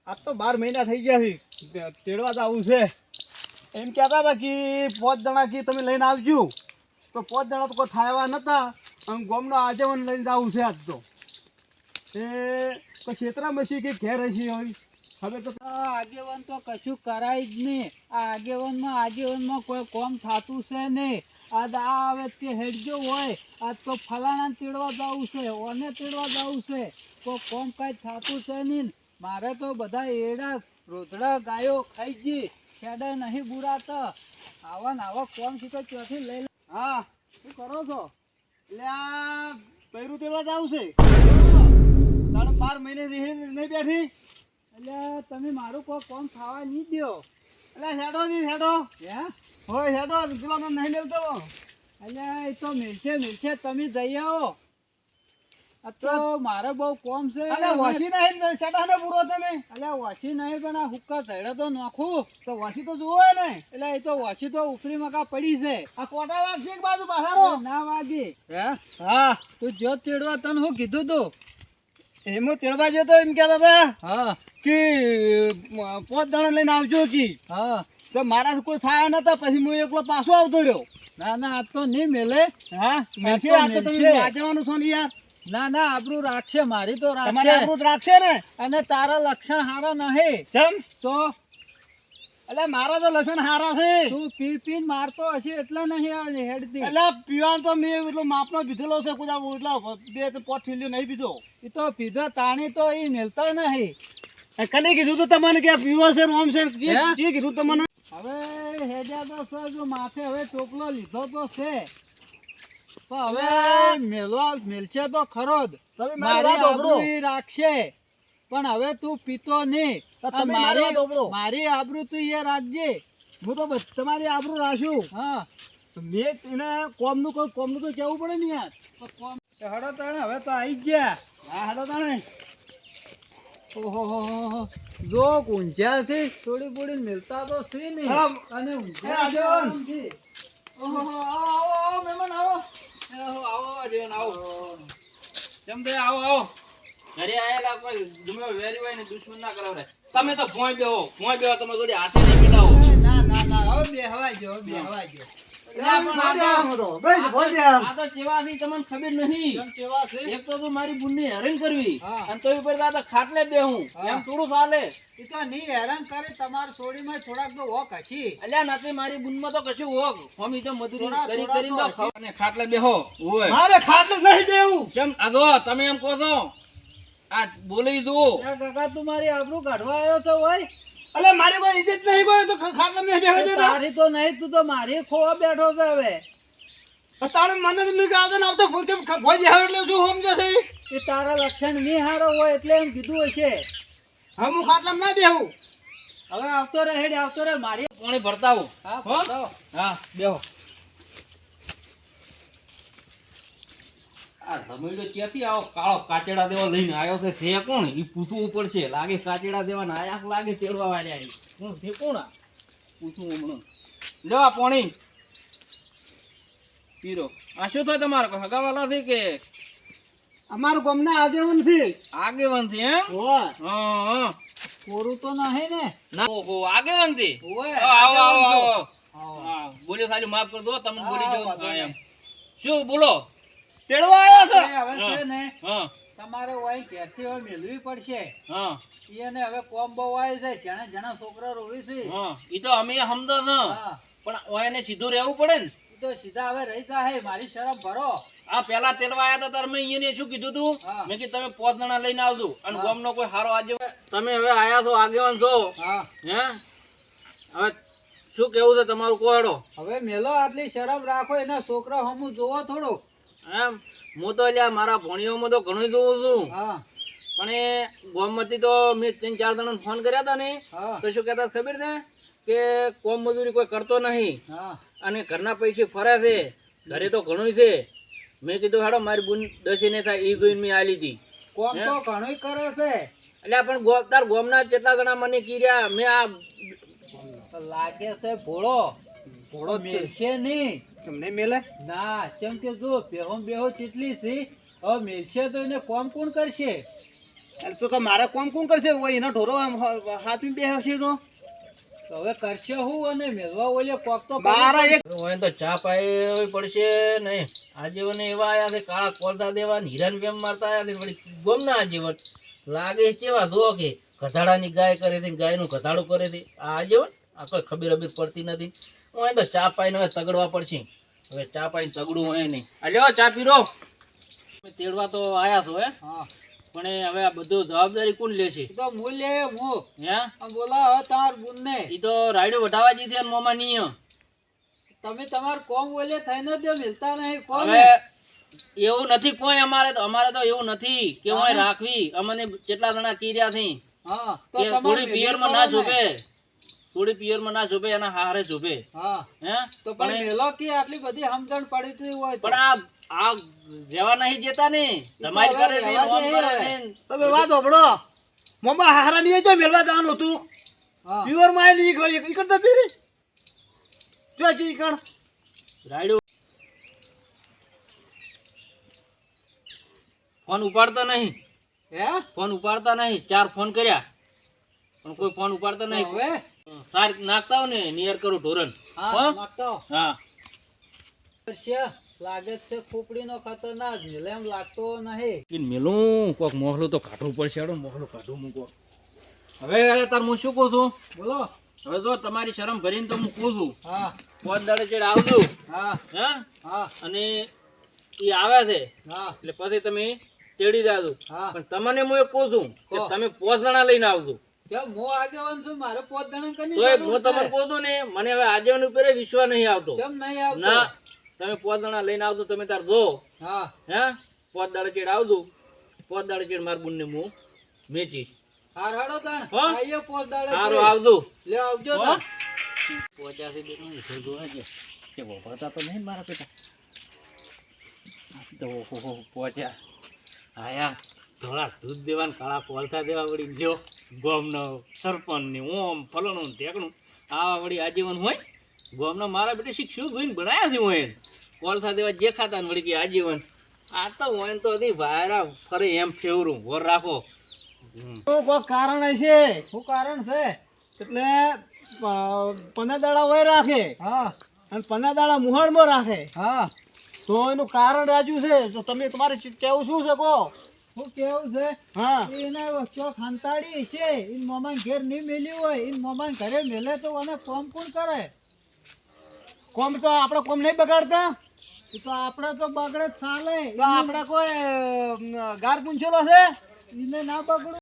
આજ તો 12 મહિના થઈ ગયા છે તેડવા જ આવું છે એમ કહેતા હતા કે 5 જણા કે તમે લઈને આવજો તો 5 જણા તો કોઈ થાયવા નતા અને ગામનો આગેવાન લઈને આવું છે આજ તો એ કોઈ ક્ષેત્રમાં છે કે ઘેર હશે હોય હવે તો આગેવાન તો કશું કરાય જ નહીં. આ આગેવાનમાં કોઈ કોમ થતું છે નહીં. આજ આ આવે કે હેડજો હોય આજ તો ફલાણા તેડવા જવું છે ઓને તેડવા જવું છે કોઈ કોમ કાંઈ થતું છે નહીં. મારે તો બધા એડા રોધડા ગાયો ખાઈ ગઈ ખેડા નહીં બુરાતા આવા ને આવા કોમ છે તો ત્યાંથી લઈ હા શું કરો છો? એટલે આ પૈરું તેડવા જ આવું છે તારે 12 મહિને નહીં બેઠી એટલે તમે મારું કોઈ કોમ ખાવા નહીં દો. એટલે હેડો નહીં હેડો હે હોય હેડો પેલો નહીં લેવતો એટલે એ તો મિલશે તમે જઈ આવો. આ તો મારે બહુ કોમ છે. અલે વસી નહીં સેટાને પૂરો તમે એટલે વસી નહીં પણ આ હુક્કા ચડે તો નાખું તો વસી તો જુઓ ને એટલે એ તો વસી તો ઉપરી મકા પડી છે. આ કોટા વાગશે એક બાજુ પાછારો ના વાગી. હે હા તું જો તેડવા તને હું કીધું તું? એમ તેડવા ગયો તો એમ કહેતા હતા હા કે 5 જણા લઈને આવજો કે હા તો મારા કોઈ થાય નતા પછી હું એકલો પાછો આવતો રહ્યો ના ના આ તો નહીં મેલે. હા મેલશે આ તો તમે આજવાનું છો ને યાર ના ના આબરૂ રાખશે મારી તો તમારે રાખશે આબરૂ જ રાખશે ને અને તારા લક્ષણ હારા નહીં કેમ તો એટલે મારા તો લસણ હારા છે તું પી મારતો હશે એટલે નહીં હેડતી. એટલે પીવાનું તો મેં એટલો માપનો પીધેલો છે કુદા એટલો 2 પોટ થેલીઓ નહીં પીધો એ તો પીધા તાણી તો એ મેલતા નહીં. કને કીધું તું તમને કે પીવો છે રોમ છે જે કીધું તમને હવે હેડ્યા તો છે જો માથે હવે ટોપલો લીધો તો છે તો હવે મેલશે તો ખરો જ. તમે મારી વાત સાંભળો. આબરૂ ઈ રાખશે પણ હવે તું પીતો નહીં. તો તમે મારી વાત સાંભળો. મારી આબરૂ તું એ રાખજે. હું તો તમારી આબરૂ રાખ્યું હા મેં એને કોમનું તો કેવું પડે ને યાર તો કોમ હડો તાણે હવે તો આવી જ ગયા. હા હાડો તાણે ઓહો જો ઊંઝાથી થોડી બોડી મિલતા તો છે નહીં હા. અને હા, ઊંઝા આગેવાન. છે. ઓહો આવો મહેમાન આવો આવો જીવન આવો કેમ તે આવો ઘરે આયેલા કોઈ ગમે વેરી હોય ને દુશ્મન ના કરાવરે તમે તો ભોંય બેહો તમે જોડે હાથે નહીં મિલાવો ના હવે બેહવા જો આ તો સેવાથી તમને ખબર નહીં કેમ કેવા છે? એક તો તું મારી બુનની હેરાન કરવી હા. અને તો ઉપર દાદા ખાટલે બેહું હા. એમ થોડું ચાલે એ તો નહીં હેરાન કરે તમારી સોડીમાં થોડાક તો હોક હશી. અલ્યા નથી મારી બુનમાં તો કશું હોક મમ્મી તો મજૂરી થોડા- કરી થોડા કરીને તો તો ખાવ અને ખાટલે બેહો ઓય મારે ખાટલું નહીં દેવું કેમ આગો તમે એમ કહો છો આ બોલી જુઓ ત્યાં કાકા તું મારી આબરૂ કાઢવા આવ્યો છો હોય? અલે મારી કોઈ ઇજ્જત નહીં કોઈ તો ખાટલું નહીં બેહવા દેતા તારી તો નહીં તું તો મારી ખોવા બેઠો છે હવે. તારે મને તો નહીં આવતો ને આવતો કેમ ભોજ આવે એટલે શું સમજે છે એ તારા લક્ષણ નહીં હારો હોય એટલે એમ કીધું હશે. હવે હું ખાટલામાં ના બેહું હવે આવતો રે હેડ આવતો રે મારી. પાણી ભરતા આવું હા હો? બતાવો. હા બેહો આ રમેડો ક્યાંથી આવો કાળો કાચેડા દેવા લઈને આવ્યો છે કોણ ઈ પૂછવું પડશે લાગે કાચેડા દેવા ના આયા લાગે તેડવા વાળ્યા કોણ છે કોણ આ પૂછવું હમણાં લ્યો આ પાણી પીરો આ શું થાય તમારે કોઈ હગાવાલા છે કે અમારું ગામના આગેવાન છે આગેવાન છે એમ હોવા હા કોરું તો નહીં ને? ના ઓહો આગેવાન છે ઓય, આવો આવો આવો આવો. હા બોલ્યો સાલી માફ કરી દો તમને બોલી હા, જાવ વાંધો હા, એમ નહીં. શું બોલો તેડવા આવ્યો છે હવે છે ને હા તમારે હોય ઘેરથી હવે મેળવી પડશે. હા એને હવે કોમ બહુ આવી છે જણા જણા છોકરા રોવી છે. હા ઈ તો અમે સમજો ને હા પણ ઓયને સીધું રહેવું પડે ને ઈ તો સીધા હવે રહી જાય મારી શરમ ભરો. આ પેલા તેલવા આયા હતા ત્યારે મેં એને શું કીધું તું હા. મેં કીધું તમે 5 જણા લઈને આવજો અને હા. ગામનો કોઈ હારો આજે તમે હવે આયા છો આગેવાન છો હા હે હવે શું કેવું છે તમારું કોયડો હવે મેલો આટલી શરમ રાખો એના છોકરા હમું જોવો થોડું. એમ હું તો લ્યા મારા ભણિયોમાં તો ઘણું જોઉં છું હા પણ એ ગોમમાંથી તો મેં 3-4 જણાને ફોન કર્યા હતા ને હા તો શું કહેતા ખબર છે કે કોમ મજૂરી કોઈ કરતો નહીં હા અને ઘરના પૈસે ફરે છે ઘરે તો ઘણું છે મેં કીધું હાડો મારી બુન દસી ને થાય એ જોઈને મેં આલી હતી કોમ તો ઘણું કરે છે. એટલે પણ તાર ગોમના કેટલા જણા મને કીર્યા મેં આ લાગે છે ભોળો ઘોડો જ છે મેલશે નહીં. તમને મેલે ના કેમ કે જો બેહો બેહો કેટલી છે હવે મેલશે તો એને કોમ કોણ કરશે? અરે તો મારે કોમ કોણ કરશે ઓય એનો ઢોરો હાથમાં બે હશે તો તો હવે કરશે હું અને મેળવા ઓલે કોક તો મારા એક હોય તો ચા પાઈ પડશે નહીં. આજીવન એવા આયા છે કાળા કોલતા દેવા ને હિરાન વેમ મારતા આયા છે વળી ગોમના આજીવન લાગે કેવા જો કે ગધાડાની ગાય કરે છે ગાયનું ગધાડું કરે છે આ આજીવન આ કોઈ ખબર અબીર પડતી નથી. હું તો ચા પાઈને હવે તગડવા પડશે. હવે ચા પાઈને તગડું હોય નહીં. અલ્યો ચા પીરો. તમે તેડવા તો આયા છો હે હા પણ એ હવે આ બધું જવાબદારી કોણ લે છે? એ તો મૂલ્ય હું હે બોલા હવે તમાર બુનને ઈ તો રાયડો વઢાવા જી છે મોમાં નહીં. તમે તમાર કોમ ઓલે થઈને દે મિલતા નહીં કોમ હવે એવું નથી કોઈ અમારે તો એવું નથી કે હું રાખવી. અમને કેટલા જણા કીર્યા છે હા તો કે તમારે થોડી પિયરમાં ના ભેગું શોભે, થોડી પિયરમાં ના શોભે એના હારે શોભે. હા હે તો પણ મેલો કે આટલી બધી સમજણ પડી હતી હોય તો. પણ આ જવા નહીં જતા ને તમારી કરે છે નોમ કરે છે. તમે વાત હોભળો મમ્મા હારા ની જો મેળવા જવાનું હતું હા પ્યોર માં ની ઈ કરતા હતી રે જો જી કણ રાયડો ફોન ઉપાડતા નહીં, હે ફોન ઉપાડતા નહીં. 4 ફોન કર્યા પણ કોઈ ફોન ઉપાડતા નહીં. હવે સાર નાખતા હો ને નિયર કરું ઢોરણ. હા હો? નાખતો હા છે લાગે છે ખોપડીનો ખતરનાક મેલે એમ લાગતો નહીં. ઈન મેલું કોક મોહલું તો કાઢવું પડશે. હેડો મોહલું કાઢું મૂકો. હવે તાર હું શું કહું છું? બોલો હવે જો તમારી શરમ ભરીને તો હું કહું છું હા 5 દાડે ચેડ આવજો. હા હે હા અને ઈ આવે છે હા એટલે પછી તમે તેડી જાજો. હા પણ તમને હું એક કહું છું કે કહો. તમે 5 જણા લઈને આવજો. કેમ હું આગેવાન છું મારે પોત ગણન કરી તોય હું તમને કહું છું ને મને હવે આજીવન ઉપર વિશ્વાસ નહીં આવતો. કેમ નહીં આવતો ના તમે 5 જણા લઈને આવજો. તમે તાર જો હા હે 5 દાડે ચેડ આવજો. 5 દાડે ચેડ માર બુનને હું મેચીશ. હાર હાડો તાણ હો? આઈએ પોત દાડે સારું જઈએ. આવજો. લે આવજો હો? તાણ. 85 બેનો હેઠળ જોવા છે કે વફાતા તો નહીં મારા પેટા. તો પહોંચ્યા આયા ધોળા દૂધ દેવાને કાળા કોલથા દેવા વળી જો ગોમનો સરપંચ ને ઓમ ફલાણું ને ઢેકણું આવા વળી આજીવન હોય. ગોમનો મારા બેટા શિક્ષણ જોઈને બનાવ્યા છે હું એને કોલથા દેવા જે ખાતા ને વળી કે આજીવન આ તો હોય તો હતી ભાયરા ફરે એમ ફેવરું વર રાખો. કોઈ કારણ હશે શું કારણ છે એટલે 15 દાડા હોય રાખે હા અને 15 દાડા મુહાણમાં રાખે હા તો એનું કારણ રાજુ છે. તો તમે તમારે કેવું શું છે કહો? શું કેવું છે હા એને વસ્તુ ખાંતાડી છે ઈન મોમાન ઘેર નહીં મેલ્યું હોય ઈન મોમાન ઘરે મેલે તો અને કોમ કોણ કરે કોમ તો આપણે કોમ નહીં બગાડતા એ તો આપણે તો બગડે જ ચાલે તો આપણે કોઈ ગાર પૂંછેલો છે એને ના બગડે